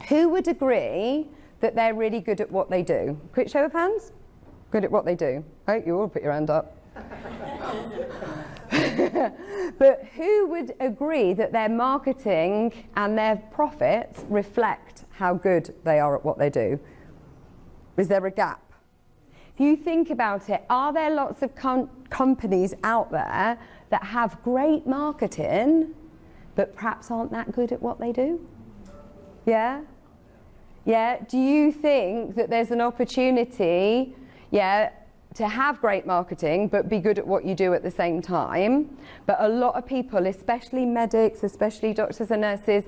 Who would agree that they're really good at what they do? Quick show of hands. Good at what they do. Oh, you all put your hand up. But who would agree that their marketing and their profits reflect how good they are at what they do? Is there a gap? If you think about it, are there lots of companies out there that have great marketing but perhaps aren't that good at what they do? Yeah? Yeah? Do you think that there's an opportunity, to have great marketing but be good at what you do at the same time? But a lot of people, especially medics, especially doctors and nurses,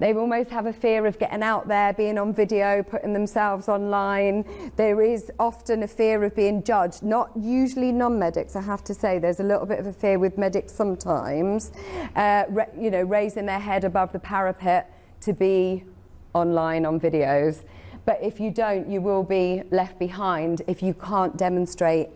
they almost have a fear of getting out there, being on video, putting themselves online. There is often a fear of being judged, not usually non-medics, I have to say. There's a little bit of a fear with medics sometimes, raising their head above the parapet to be online on videos. But if you don't, you will be left behind if you can't demonstrate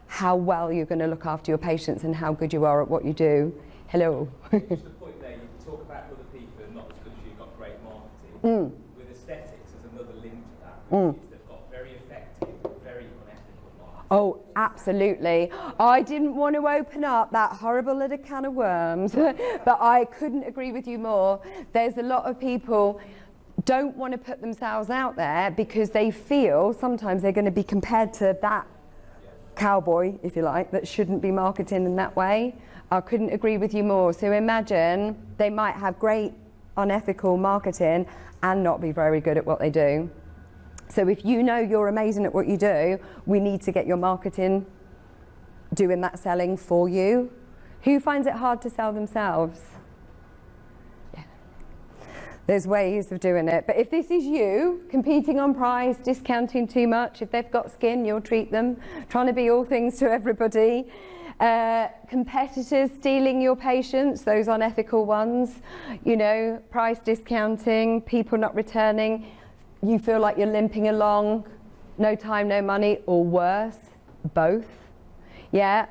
how well you're going to look after your patients and how good you are at what you do. Hello. Just a point there, you talk about other people and not just because you've got great marketing. With aesthetics, there's another link to that, which is they've got very effective, very unethical marketing. Oh, absolutely. I didn't want to open up that horrible little can of worms, but I couldn't agree with you more. There's a lot of people don't want to put themselves out there because they feel sometimes they're going to be compared to that cowboy, if you like, that shouldn't be marketing in that way. I couldn't agree with you more. So imagine they might have great unethical marketing and not be very good at what they do. So if you know you're amazing at what you do, we need to get your marketing doing that selling for you. Who finds it hard to sell themselves? There's ways of doing it. But if this is you, competing on price, discounting too much, if they've got skin, you'll treat them, trying to be all things to everybody. Competitors stealing your patients, those unethical ones, price discounting, people not returning, you feel like you're limping along, no time, no money, or worse, both. Yeah.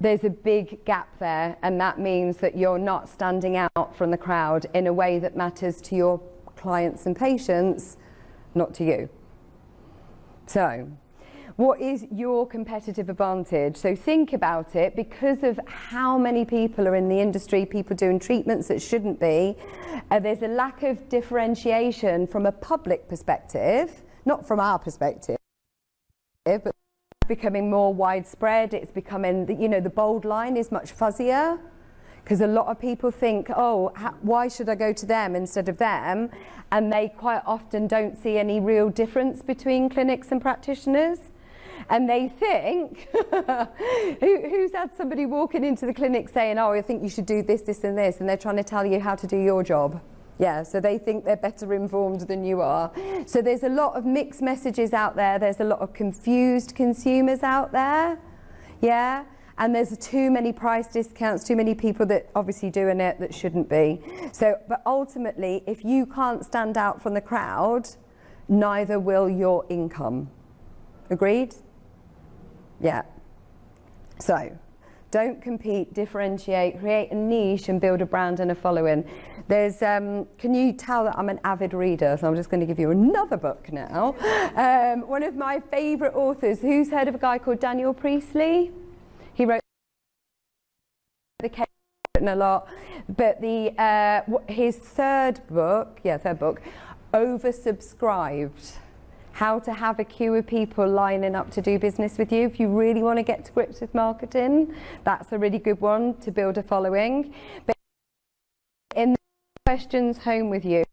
There's a big gap there, and that means that you're not standing out from the crowd in a way that matters to your clients and patients, not to you. So, what is your competitive advantage? So think about it. Because of how many people are in the industry, people doing treatments that shouldn't be, there's a lack of differentiation from a public perspective, not from our perspective, but becoming more widespread. It's becoming, the bold line is much fuzzier because a lot of people think, why should I go to them instead of them? And they quite often don't see any real difference between clinics and practitioners. And they think, who's had somebody walking into the clinic saying, I think you should do this, this and this, and they're trying to tell you how to do your job. Yeah, so they think they're better informed than you are. So there's a lot of mixed messages out there. There's a lot of confused consumers out there. Yeah, and there's too many price discounts, too many people that obviously doing it that shouldn't be. So, but ultimately, if you can't stand out from the crowd, neither will your income. Agreed? Yeah. So, don't compete, differentiate, create a niche and build a brand and a following. There's, can you tell that I'm an avid reader? So I'm just going to give you another book now. One of my favourite authors, who's heard of a guy called Daniel Priestley? He wrote the Cave, written a lot, but his third book, oversubscribed. How to have a queue of people lining up to do business with you. If you really want to get to grips with marketing, that's a really good one to build a following. But in the questions home with you,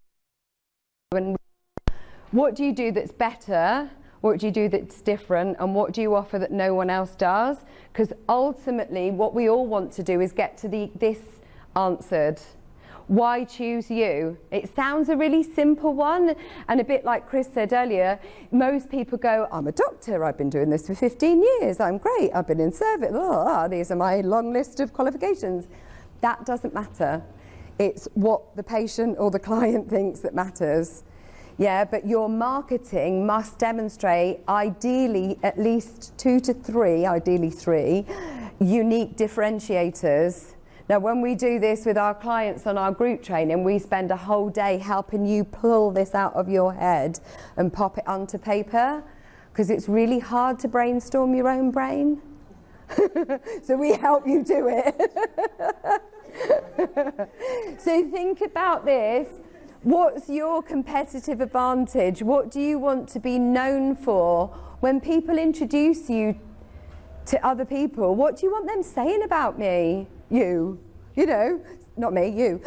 what do you do that's better? What do you do that's different? And what do you offer that no one else does? Because ultimately, what we all want to do is get to this answered. Why choose you? It sounds a really simple one, and a bit like Chris said earlier, most people go, I'm a doctor, I've been doing this for 15 years, I'm great, I've been in service, these are my long list of qualifications. That doesn't matter. It's what the patient or the client thinks that matters. Yeah, but your marketing must demonstrate ideally at least 2 to 3, ideally 3, unique differentiators Now, when we do this with our clients on our group training, we spend a whole day helping you pull this out of your head and pop it onto paper, because it's really hard to brainstorm your own brain. So we help you do it. So think about this. What's your competitive advantage? What do you want to be known for? When people introduce you to other people, what do you want them saying about me? You know, not me, you.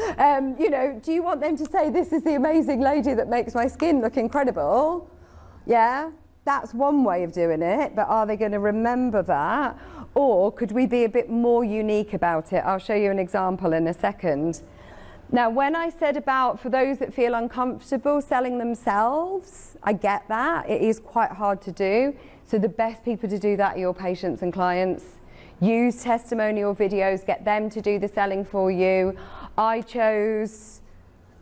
You know, do you want them to say, this is the amazing lady that makes my skin look incredible? Yeah, that's one way of doing it, but are they going to remember that? Or could we be a bit more unique about it? I'll show you an example in a second. Now, when I said about, for those that feel uncomfortable selling themselves, I get that. It is quite hard to do. So the best people to do that are your patients and clients. Use testimonial videos, get them to do the selling for you. I chose,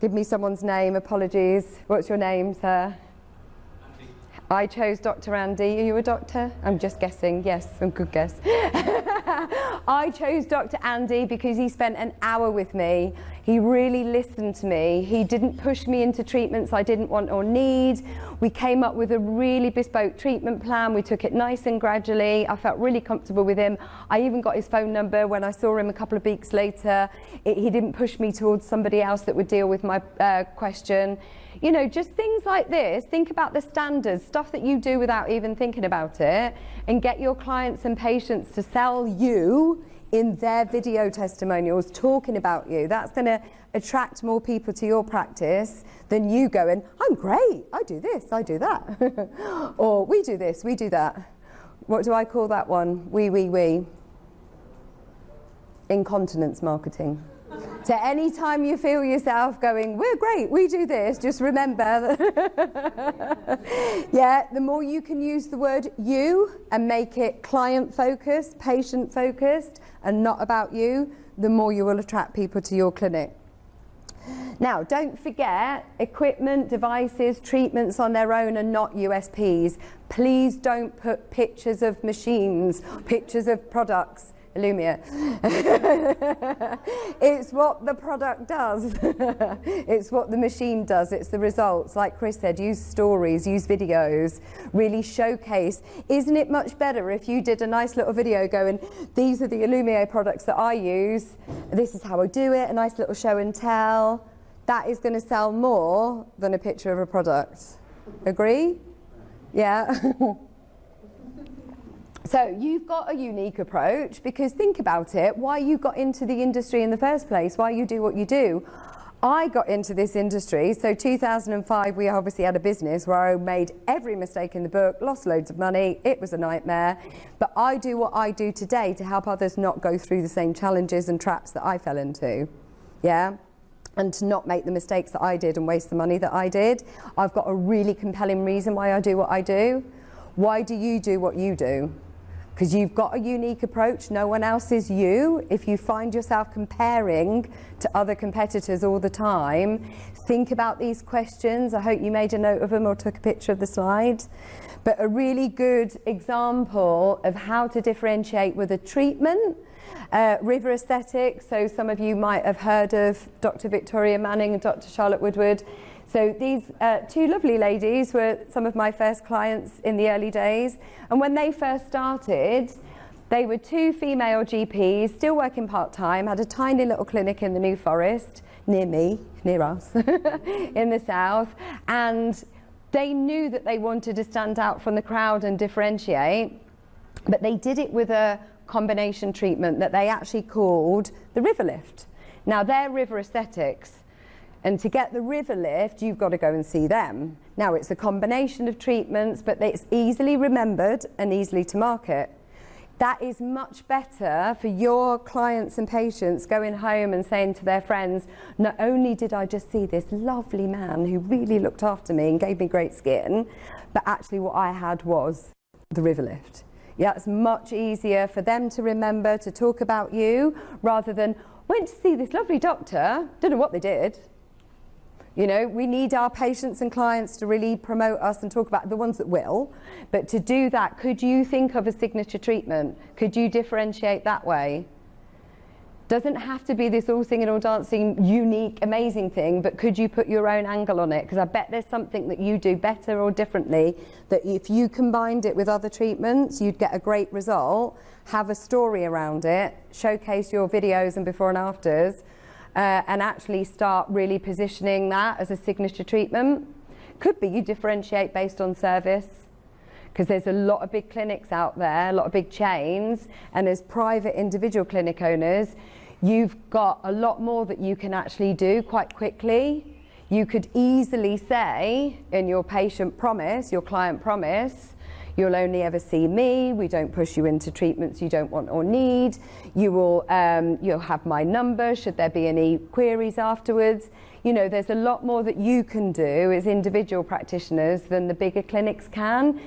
give me someone's name, apologies. What's your name, sir? Andy. I chose Dr. Andy. Are you a doctor? I'm just guessing. Yes, a good guess. I chose Dr. Andy because he spent an hour with me. He really listened to me. He didn't push me into treatments I didn't want or need. We came up with a really bespoke treatment plan. We took it nice and gradually. I felt really comfortable with him. I even got his phone number when I saw him a couple of weeks later. He didn't push me towards somebody else that would deal with my question. You know, just things like this. Think about the standards, stuff that you do without even thinking about it, and get your clients and patients to sell you in their video testimonials talking about you. That's going to attract more people to your practice than you going, I'm great, I do this, I do that. Or we do this, we do that. What do I call that one? We. Incontinence marketing. So any time you feel yourself going, we're great, we do this, just remember that yeah, the more you can use the word you and make it client focused, patient focused, and not about you, the more you will attract people to your clinic. Now, don't forget, equipment, devices, treatments on their own are not USPs. Please don't put pictures of machines, pictures of products. Illumia. It's what the product does. It's what the machine does. It's the results. Like Chris said, use stories, use videos, really showcase. Isn't it much better if you did a nice little video going, these are the Illumia products that I use, this is how I do it, a nice little show and tell. That is going to sell more than a picture of a product. Agree? Yeah. So you've got a unique approach, because think about it, why you got into the industry in the first place, why you do what you do. I got into this industry, so 2005 we obviously had a business where I made every mistake in the book, lost loads of money, it was a nightmare, but I do what I do today to help others not go through the same challenges and traps that I fell into, yeah? And to not make the mistakes that I did and waste the money that I did. I've got a really compelling reason why I do what I do. Why do you do what you do? Because you've got a unique approach, no one else is you. If you find yourself comparing to other competitors all the time, think about these questions. I hope you made a note of them or took a picture of the slide. But a really good example of how to differentiate with a treatment, River Aesthetics. So some of you might have heard of Dr. Victoria Manning and Dr. Charlotte Woodward. So these two lovely ladies were some of my first clients in the early days. And when they first started, they were two female GPs, still working part-time, had a tiny little clinic in the New Forest, near me, near us, in the south. And they knew that they wanted to stand out from the crowd and differentiate, but they did it with a combination treatment that they actually called the River Lift. Now, they're River Aesthetics. And to get the River Lift, you've got to go and see them. Now, it's a combination of treatments, but it's easily remembered and easily to market. That is much better for your clients and patients going home and saying to their friends, not only did I just see this lovely man who really looked after me and gave me great skin, but actually what I had was the River Lift. Yeah, it's much easier for them to remember, to talk about you, rather than, went to see this lovely doctor, don't know what they did. You know, we need our patients and clients to really promote us and talk about the ones that will. But to do that, could you think of a signature treatment? Could you differentiate that way? Doesn't have to be this all singing, all dancing, unique, amazing thing, but could you put your own angle on it? Because I bet there's something that you do better or differently, that if you combined it with other treatments, you'd get a great result. Have a story around it, showcase your videos and before and afters, and actually start really positioning that as a signature treatment. Could be you differentiate based on service, because there's a lot of big clinics out there, a lot of big chains, and as private individual clinic owners, you've got a lot more that you can actually do quite quickly. You could easily say in your patient promise, your client promise, you'll only ever see me, we don't push you into treatments you don't want or need, you'll have my number should there be any queries afterwards. You know, there's a lot more that you can do as individual practitioners than the bigger clinics can,